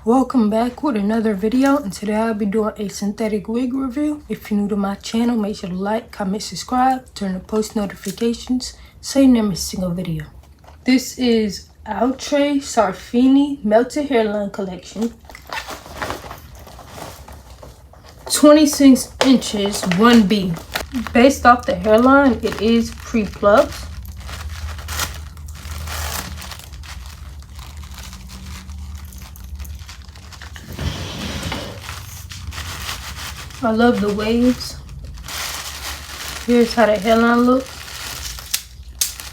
Welcome back with another video, and today I'll be doing a synthetic wig review. If you're new to my channel, make sure to like, comment, subscribe, turn on post notifications so you never miss a single video. This is Outre Seraphine Melted Hairline Collection. 26 inches 1B. Based off the hairline, it is pre-plucked. I love the waves. Here's how the hairline looks.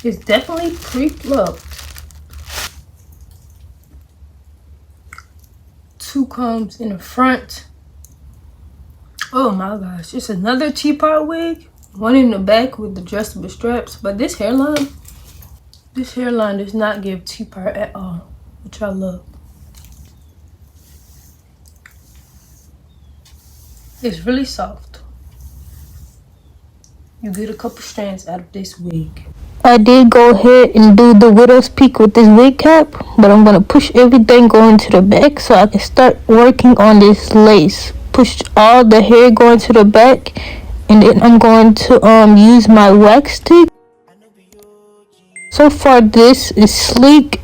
It's definitely pre-plucked. 2 combs in the front. Oh my gosh, it's another T-part wig. 1 in the back with adjustable straps. But this hairline does not give T-part at all, which I love. It's really soft. You get a couple strands out of this wig. I did go ahead and do the widow's peak with this wig cap, but I'm going to push everything going to the back so I can start working on this lace. Push all the hair going to the back, and then I'm going to use my wax stick. So far this is sleek.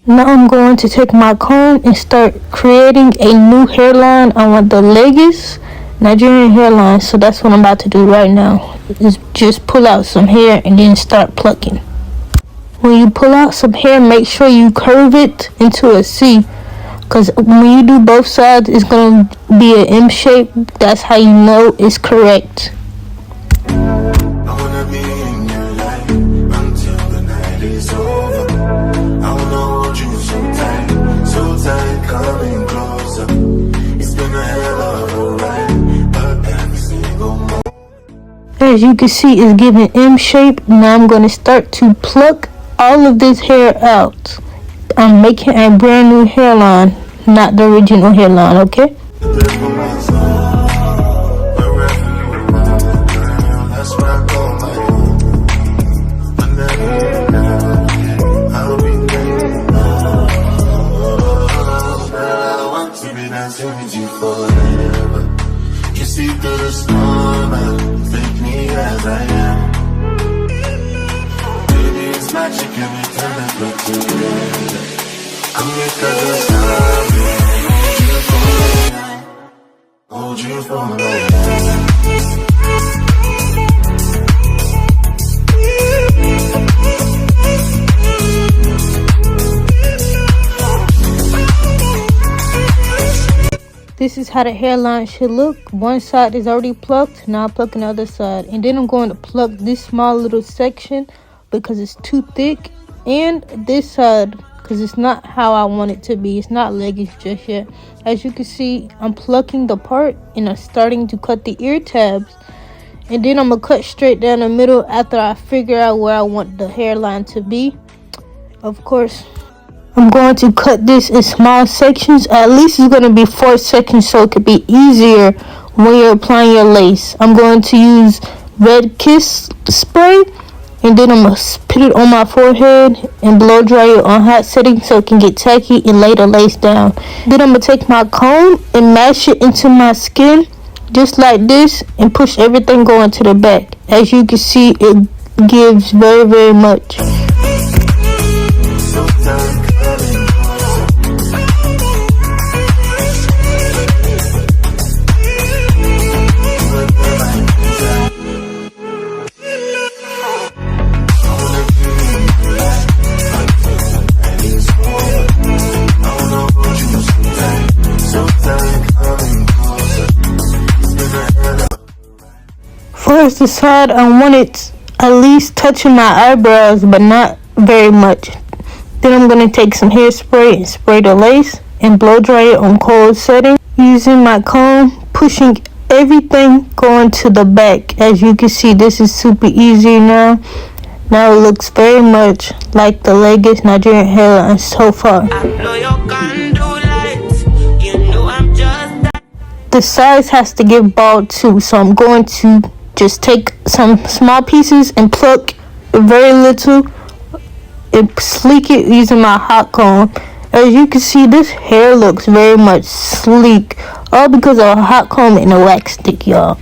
Now I'm going to take my comb and start creating a new hairline. I want the Lagos Nigerian hairline, so that's what I'm about to do right now. Is just pull out some hair and then start plucking. When you pull out some hair, make sure you curve it into a C, because when you do both sides, it's going to be an M shape. That's how you know it's correct. As you can see, it's giving M shape. Now I'm going to start to pluck all of this hair out. I'm making a brand new hairline, not the original hairline, okay? You see through the storm, take me as I am. Baby, it's magic every time I look together. Come here, cause it's hold you for me. This is how the hairline should look. One side is already plucked. Now I'm plucking the other side. And then I'm going to pluck this small little section because it's too thick. And this side because it's not how I want it to be. It's not leggish just yet. As you can see, I'm plucking the part and I'm starting to cut the ear tabs. And then I'm going to cut straight down the middle after I figure out where I want the hairline to be. Of course, I'm going to cut this in small sections. At least it's going to be 4 sections so it could be easier when you're applying your lace. I'm going to use Red Kiss spray, and then I'm going to put it on my forehead and blow dry it on hot setting so it can get tacky and lay the lace down. Then I'm going to take my comb and mash it into my skin just like this and push everything going to the back. As you can see, it gives very much. First, the side I want it at least touching my eyebrows, but not very much. Then I'm going to take some hairspray and spray the lace and blow dry it on cold setting. Using my comb, pushing everything going to the back. As you can see, this is super easy now. Now it looks very much like the Lagos Nigerian hairline so far. The sides has to get bald too, so I'm going to just take some small pieces and pluck very little and sleek it using my hot comb. As you can see, this hair looks very much sleek, all because of a hot comb and a wax stick, y'all.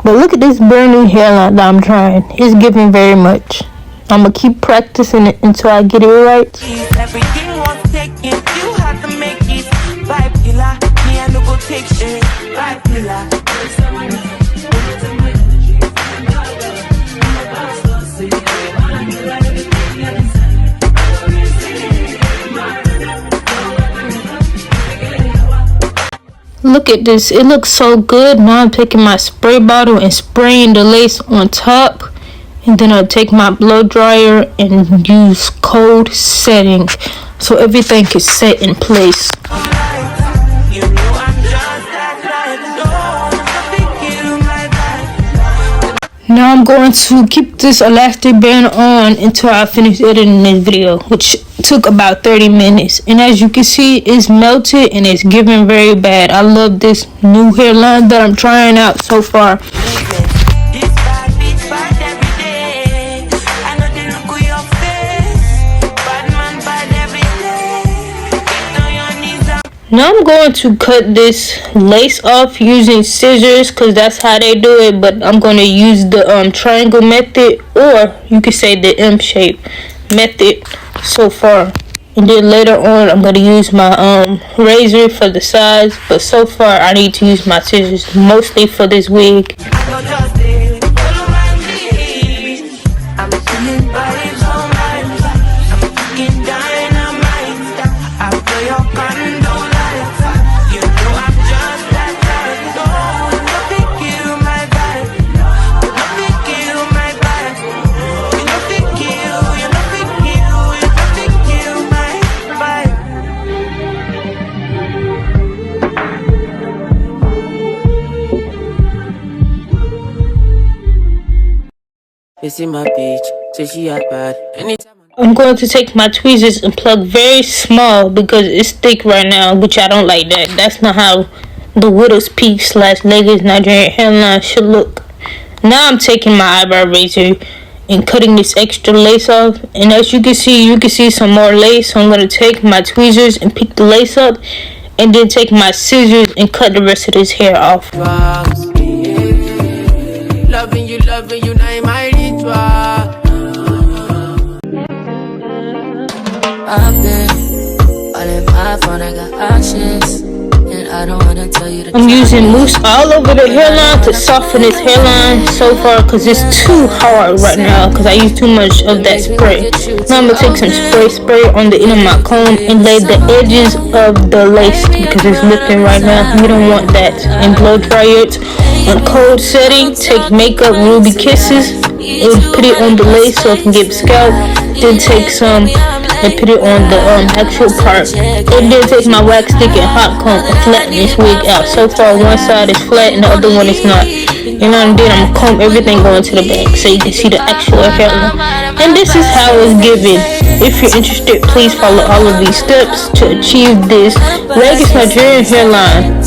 But look at this brand new hairline that I'm trying. It's giving very much. I'm gonna keep practicing it until I get it right. Everything was taken, you had to make it. Vibe killer, me I no go take shit. Vibe killer. Look at this, it looks so good. Now I'm taking my spray bottle and spraying the lace on top, and then I'll take my blow dryer and use cold setting so everything can set in place. Now I'm going to keep this elastic band on until I finish editing this video, which took about 30 minutes. And as you can see, it's melted and it's giving very bad. I love this new hairline that I'm trying out so far. Now I'm going to cut this lace off using scissors because that's how they do it, but I'm going to use the triangle method, or you could say the M shape method so far. And then later on I'm going to use my razor for the sides, but so far I need to use my scissors mostly for this wig. It's in my beach, say she act bad. Anytime I'm going to take my tweezers and plug very small because it's thick right now, which I don't like that. That's not how the widow's peak / Lagos Nigerian hairline should look. Now I'm taking my eyebrow razor and cutting this extra lace off. And as you can see some more lace. So I'm going to take my tweezers and pick the lace up, and then take my scissors and cut the rest of this hair off. loving you, now my ritual. I've been all in my phone, I got options, and I don't wanna tell you the I'm using mousse all over the hairline to soften this hairline so far because it's too hard right now because I use too much of that spray. Now I'm gonna take some spray on the end of my comb and lay the edges of the lace because it's lifting right now. You don't want that. And blow dry it on cold setting. Take makeup ruby kisses and put it on the lace so it can get scalp. Then take some and put it on the actual part, and then take my wax stick and hot comb and flatten this wig out. So far one side is flat and the other one is not. And then I'm gonna comb everything going to the back so you can see the actual hairline. And this is how it's given. If you're interested, please follow all of these steps to achieve this Lagos Nigerian hairline.